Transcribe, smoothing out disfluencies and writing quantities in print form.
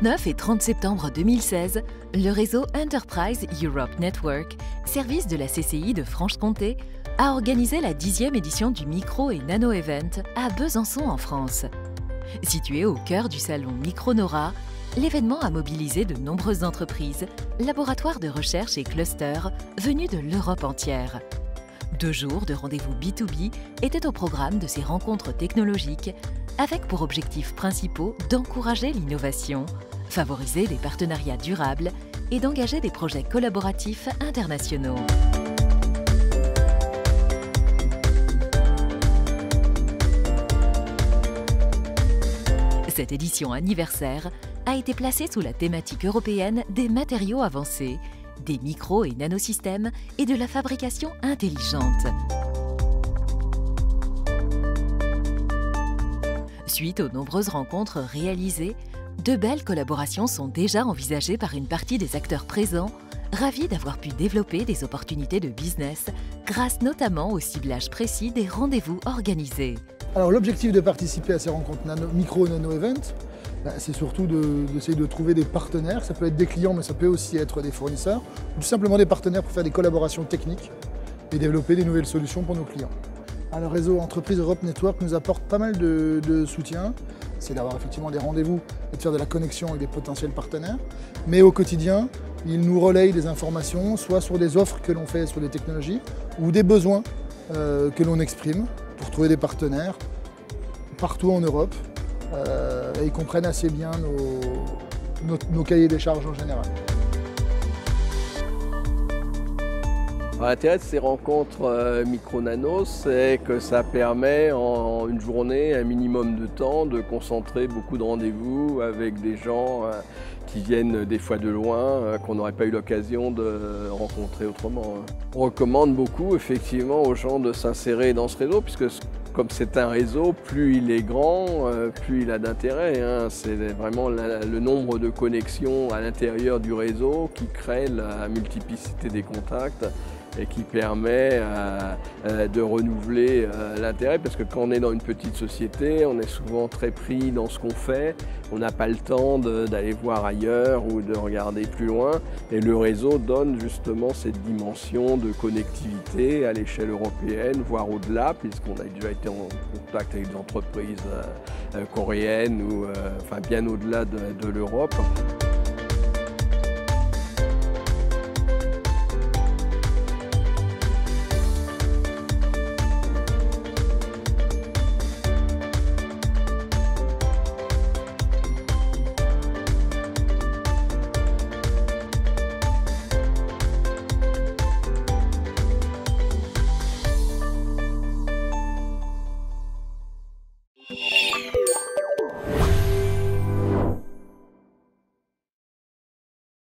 29 et 30 septembre 2016, le réseau Enterprise Europe Network, service de la CCI de Franche-Comté, a organisé la 10e édition du Micro et Nano Event à Besançon en France. Situé au cœur du salon Micronora, l'événement a mobilisé de nombreuses entreprises, laboratoires de recherche et clusters venus de l'Europe entière. 2 jours de rendez-vous B2B étaient au programme de ces rencontres technologiques, avec pour objectifs principaux d'encourager l'innovation, favoriser des partenariats durables et d'engager des projets collaboratifs internationaux. Cette édition anniversaire a été placée sous la thématique européenne des matériaux avancés, des micro- et nanosystèmes et de la fabrication intelligente. Suite aux nombreuses rencontres réalisées, de belles collaborations sont déjà envisagées par une partie des acteurs présents, ravis d'avoir pu développer des opportunités de business grâce notamment au ciblage précis des rendez-vous organisés. Alors l'objectif de participer à ces rencontres micro et nano event, c'est surtout d'essayer de trouver des partenaires. Ça peut être des clients, mais ça peut aussi être des fournisseurs, ou tout simplement des partenaires pour faire des collaborations techniques et développer des nouvelles solutions pour nos clients. Alors, le réseau Entreprise Europe Network nous apporte pas mal de soutien. C'est d'avoir effectivement des rendez-vous et de faire de la connexion avec des potentiels partenaires. Mais au quotidien, il nous relaye des informations, soit sur des offres que l'on fait sur des technologies, ou des besoins que l'on exprime pour trouver des partenaires partout en Europe. Et ils comprennent assez bien nos cahiers des charges en général. L'intérêt de ces rencontres micro-nano, c'est que ça permet en une journée, un minimum de temps, de concentrer beaucoup de rendez-vous avec des gens qui viennent des fois de loin, qu'on n'aurait pas eu l'occasion de rencontrer autrement. On recommande beaucoup effectivement aux gens de s'insérer dans ce réseau, puisque comme c'est un réseau, plus il est grand, plus il a d'intérêt. C'est vraiment le nombre de connexions à l'intérieur du réseau qui crée la multiplicité des contacts et qui permet de renouveler l'intérêt, parce que quand on est dans une petite société, on est souvent très pris dans ce qu'on fait, on n'a pas le temps d'aller voir ailleurs ou de regarder plus loin, et le réseau donne justement cette dimension de connectivité à l'échelle européenne, voire au-delà, puisqu'on a déjà été en contact avec des entreprises coréennes ou enfin bien au-delà de l'Europe.